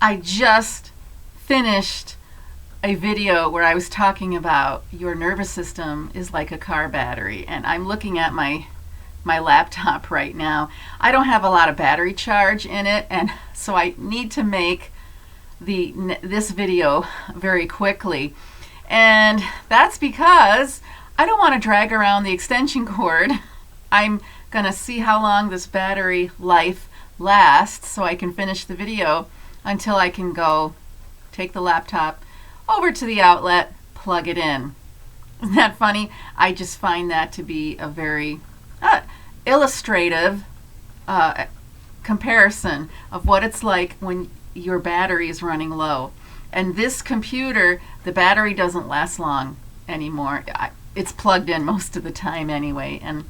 I just finished a video where I was talking about your nervous system is like a car battery, and I'm looking at my laptop right now. I don't have a lot of battery charge in it, and so I need to make this video very quickly. And that's because I don't want to drag around the extension cord. I'm going to see how long this battery life lasts so I can finish the video until I can go take the laptop over to the outlet, plug it in. Isn't that funny? I just find that to be a very illustrative comparison of what it's like when your battery is running low. And this computer, the battery doesn't last long anymore. It's plugged in most of the time anyway, and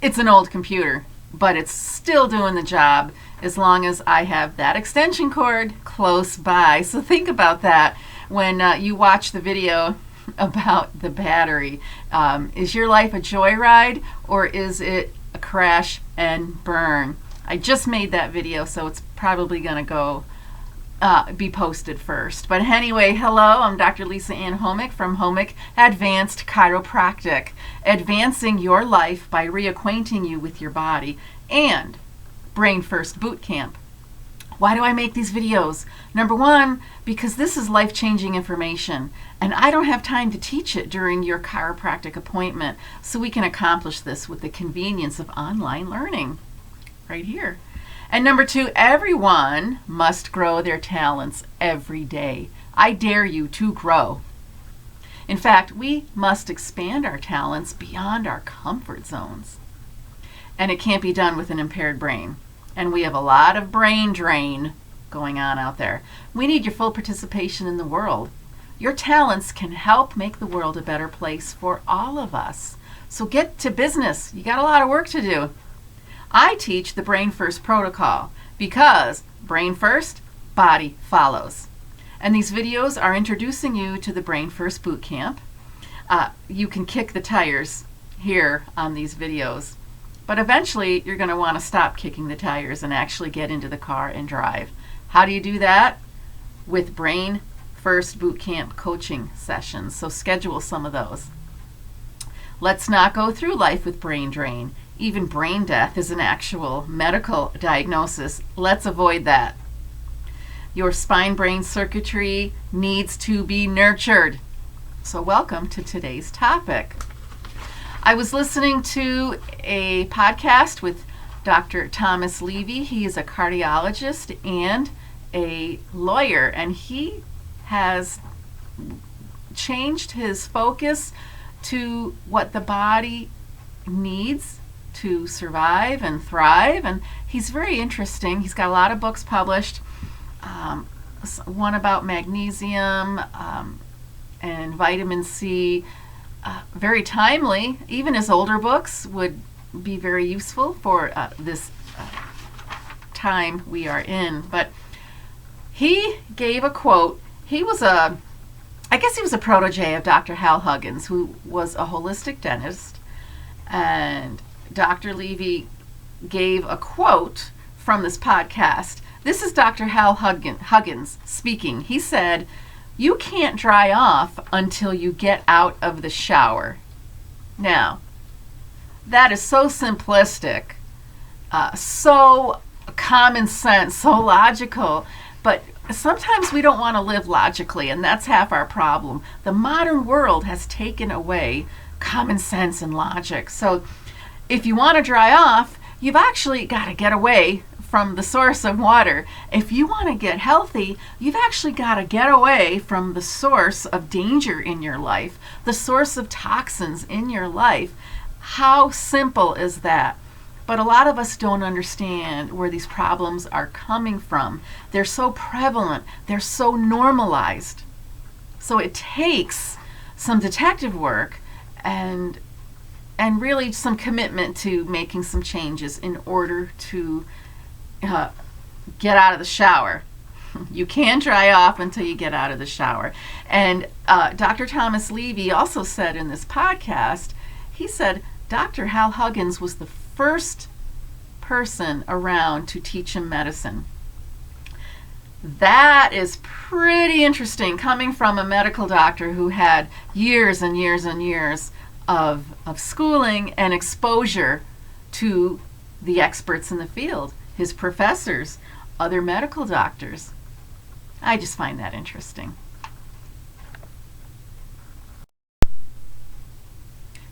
it's an old computer, but it's still doing the job as long as I have that extension cord close by. So think about that when you watch the video about the battery. Is your life a joyride, or is it a crash and burn? I just made that video, so it's probably going to go be posted first. But anyway, hello, I'm Dr. Lisa Ann Homic from Homic Advanced Chiropractic, advancing your life by reacquainting you with your body, and Brain First Boot Camp. Why do I make these videos? Number one, because this is life-changing information, and I don't have time to teach it during your chiropractic appointment, so we can accomplish this with the convenience of online learning right here. And number two, everyone must grow their talents every day. I dare you to grow. In fact, we must expand our talents beyond our comfort zones. And it can't be done with an impaired brain. And we have a lot of brain drain going on out there. We need your full participation in the world. Your talents can help make the world a better place for all of us. So get to business. You got a lot of work to do. I teach the Brain First protocol because brain first, body follows. And these videos are introducing you to the Brain First Boot Camp. You can kick the tires here on these videos, but eventually you're going to want to stop kicking the tires and actually get into the car and drive. How do you do that? With Brain First Boot Camp coaching sessions. So schedule some of those. Let's not go through life with brain drain. Even brain death is an actual medical diagnosis. Let's avoid that. Your spine-brain circuitry needs to be nurtured. So welcome to today's topic. I was listening to a podcast with Dr. Thomas Levy. He is a cardiologist and a lawyer, and he has changed his focus to what the body needs to survive and thrive, and he's very interesting. He's got a lot of books published, one about magnesium and vitamin C, very timely. Even his older books would be very useful for this time we are in. But he gave a quote. I guess he was a protege of Dr. Hal Huggins, who was a holistic dentist, and Dr. Levy gave a quote from this podcast. This is Dr. Hal Huggins speaking. He said, "You can't dry off until you get out of the shower." Now, that is so simplistic, so common sense, so logical, but sometimes we don't want to live logically, and that's half our problem. The modern world has taken away common sense and logic. So if you want to dry off, you've actually got to get away from the source of water. If you want to get healthy, you've actually got to get away from the source of danger in your life, the source of toxins in your life. How simple is that? But a lot of us don't understand where these problems are coming from. They're so prevalent. They're so normalized. So it takes some detective work and really some commitment to making some changes in order to get out of the shower. You can't dry off until you get out of the shower. And Dr. Thomas Levy also said in this podcast, he said Dr. Hal Huggins was the first person around to teach him medicine. That is pretty interesting coming from a medical doctor who had years and years and years of schooling and exposure to the experts in the field, his professors, other medical doctors. I just find that interesting.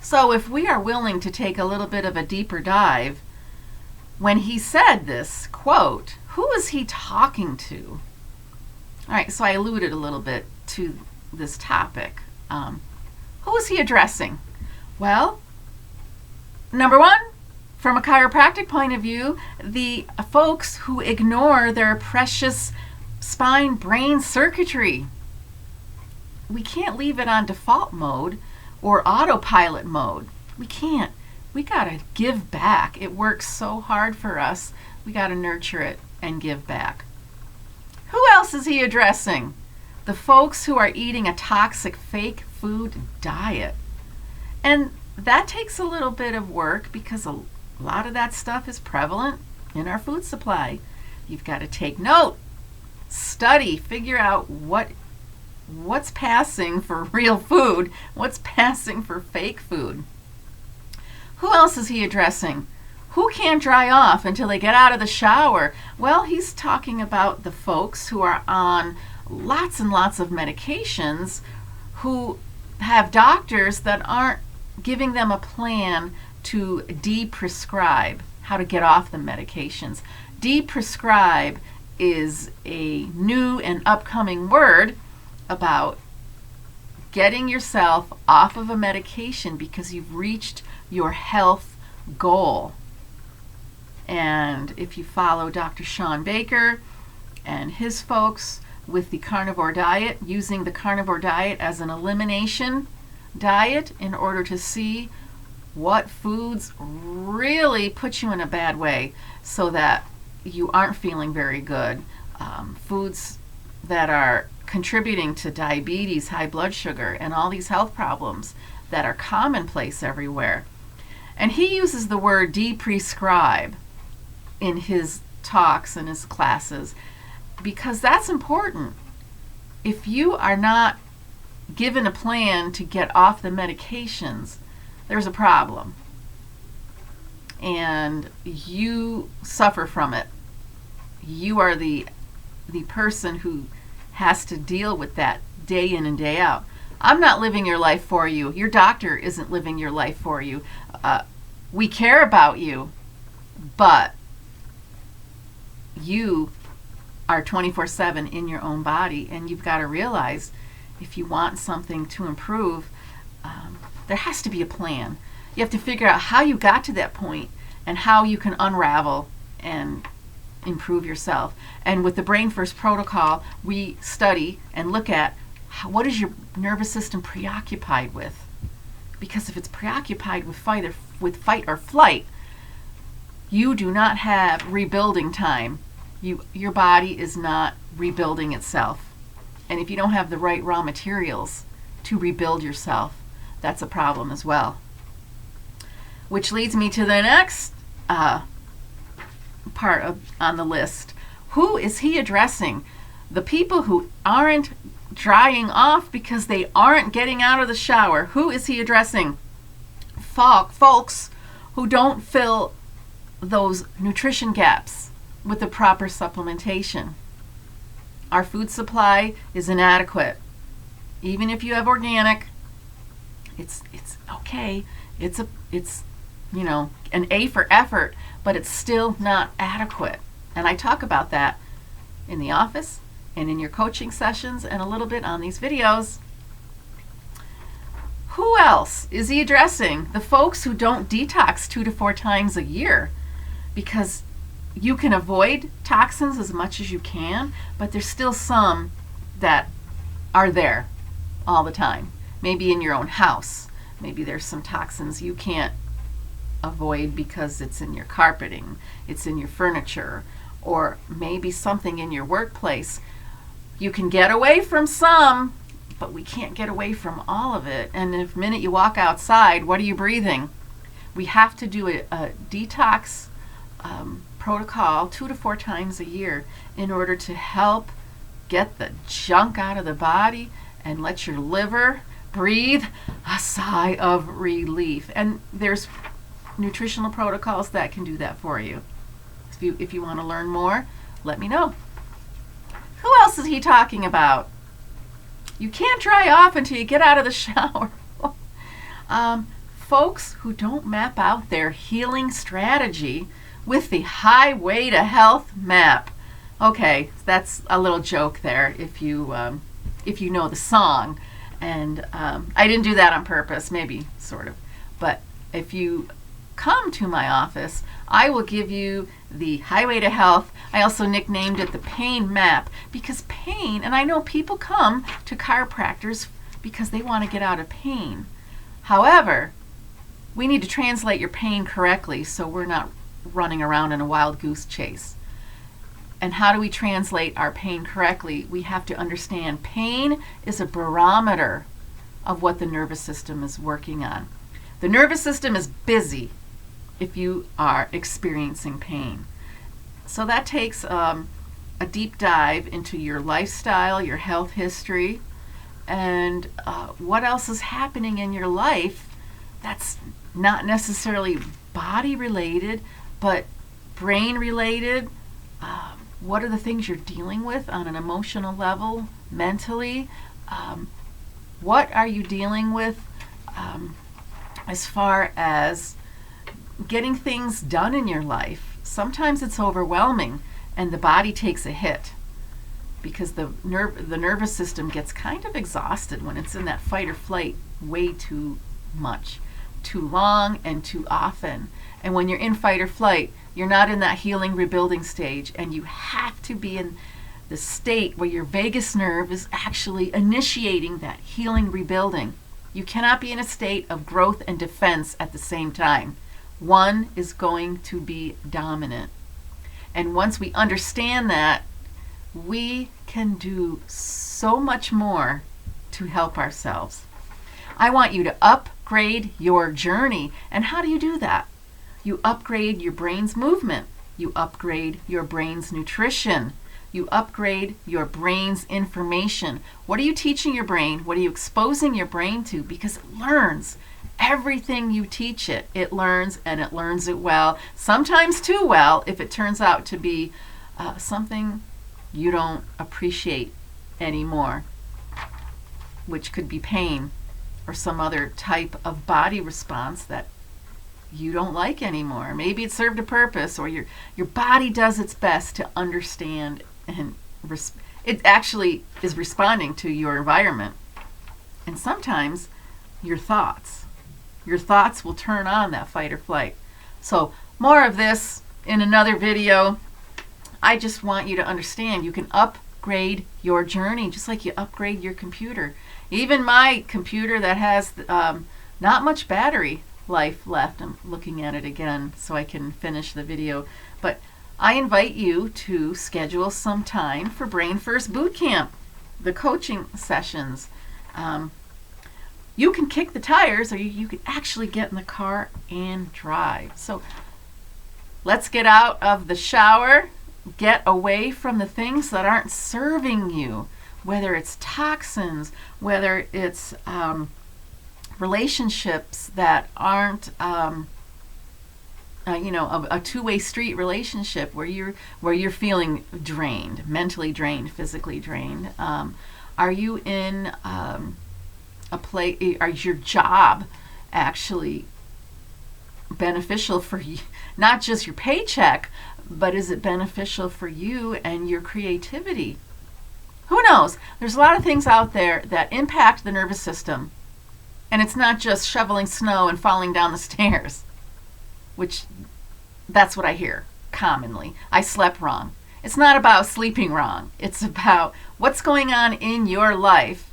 So if we are willing to take a little bit of a deeper dive, when he said this quote, who is he talking to? All right, so I alluded a little bit to this topic. Who is he addressing? Well, number one, from a chiropractic point of view, the folks who ignore their precious spine brain circuitry. We can't leave it on default mode or autopilot mode. We can't. We got to give back. It works so hard for us. We got to nurture it and give back. Who else is he addressing? The folks who are eating a toxic fake food diet. And that takes a little bit of work because a lot of that stuff is prevalent in our food supply. You've got to take note, study, figure out what's passing for real food, what's passing for fake food. Who else is he addressing? Who can't dry off until they get out of the shower? Well, he's talking about the folks who are on lots and lots of medications, who have doctors that aren't giving them a plan to de-prescribe, how to get off the medications. De-prescribe is a new and upcoming word about getting yourself off of a medication because you've reached your health goal. And if you follow Dr. Sean Baker and his folks with the carnivore diet, using the carnivore diet as an elimination diet in order to see what foods really put you in a bad way so that you aren't feeling very good. Foods that are contributing to diabetes, high blood sugar, and all these health problems that are commonplace everywhere. And he uses the word de-prescribe in his talks and his classes because that's important. If you are not given a plan to get off the medications, there's a problem. And you suffer from it. You are the person who has to deal with that day in and day out. I'm not living your life for you. Your doctor isn't living your life for you. We care about you, but you are 24/7 in your own body, and you've got to realize if you want something to improve, there has to be a plan. You have to figure out how you got to that point and how you can unravel and improve yourself. And with the Brain First protocol, we study and look at what is your nervous system preoccupied with. Because if it's preoccupied with fight or flight, you do not have rebuilding time. Your body is not rebuilding itself. And if you don't have the right raw materials to rebuild yourself, that's a problem as well. Which leads me to the next part on the list. Who is he addressing? The people who aren't drying off because they aren't getting out of the shower. Who is he addressing? Folks who don't fill those nutrition gaps with the proper supplementation. Our food supply is inadequate. Even if you have organic, it's okay. It's an A for effort, but it's still not adequate. And I talk about that in the office and in your coaching sessions and a little bit on these videos. Who else is he addressing? The folks who don't detox 2 to 4 times a year, because you can avoid toxins as much as you can, but there's still some that are there all the time. Maybe in your own house. Maybe there's some toxins you can't avoid because it's in your carpeting, it's in your furniture, or maybe something in your workplace. You can get away from some, but we can't get away from all of it. And the minute you walk outside, what are you breathing? We have to do a detox protocol 2 to 4 times a year in order to help get the junk out of the body and let your liver breathe a sigh of relief. And there's nutritional protocols that can do that for you. If you want to learn more, let me know. Who else is he talking about? You can't dry off until you get out of the shower. Folks who don't map out their healing strategy with the Highway to Health map. Okay, that's a little joke there if you know the song. And I didn't do that on purpose, maybe, sort of. But if you come to my office, I will give you the Highway to Health. I also nicknamed it the pain map, because pain, and I know people come to chiropractors because they want to get out of pain. However, we need to translate your pain correctly so we're not running around in a wild goose chase. And how do we translate our pain correctly? We have to understand pain is a barometer of what the nervous system is working on. The nervous system is busy if you are experiencing pain. So that takes a deep dive into your lifestyle, your health history, and what else is happening in your life that's not necessarily body related, but brain related. What are the things you're dealing with on an emotional level, mentally? What are you dealing with as far as getting things done in your life? Sometimes it's overwhelming and the body takes a hit because the nervous system gets kind of exhausted when it's in that fight or flight way too much, too long and too often. And when you're in fight or flight, you're not in that healing rebuilding stage, and you have to be in the state where your vagus nerve is actually initiating that healing rebuilding. You cannot be in a state of growth and defense at the same time. One is going to be dominant. And once we understand that, we can do so much more to help ourselves. I want you to upgrade your journey. And how do you do that? You upgrade your brain's movement. You upgrade your brain's nutrition. You upgrade your brain's information. What are you teaching your brain? What are you exposing your brain to? Because it learns everything you teach it. It learns, and it learns it well. Sometimes too well if it turns out to be something you don't appreciate anymore, which could be pain or some other type of body response that you don't like anymore. Maybe it served a purpose, or your body does its best to understand, and it actually is responding to your environment. And sometimes your thoughts will turn on that fight or flight. So more of this in another video. I just want you to understand you can upgrade your journey just like you upgrade your computer. Even my computer that has not much battery life left. I'm looking at it again so I can finish the video. But I invite you to schedule some time for Brain First Boot Camp, the coaching sessions. You can kick the tires, or you can actually get in the car and drive. So let's get out of the shower, get away from the things that aren't serving you, whether it's toxins, whether it's relationships that aren't a two-way street relationship where you're feeling drained, mentally drained, physically drained. Are you in a place? Is your job actually beneficial for you? Not just your paycheck, but is it beneficial for you and your creativity? Who knows? There's a lot of things out there that impact the nervous system. And it's not just shoveling snow and falling down the stairs, which that's what I hear commonly. I slept wrong. It's not about sleeping wrong. It's about what's going on in your life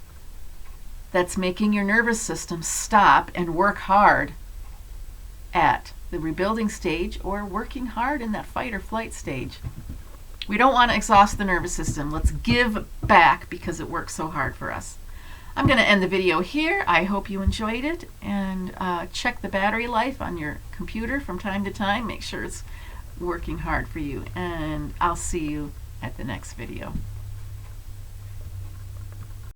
that's making your nervous system stop and work hard at the rebuilding stage, or working hard in that fight or flight stage. We don't want to exhaust the nervous system. Let's give back because it works so hard for us. I'm going to end the video here. I hope you enjoyed it, and check the battery life on your computer from time to time. Make sure it's working hard for you, and I'll see you at the next video.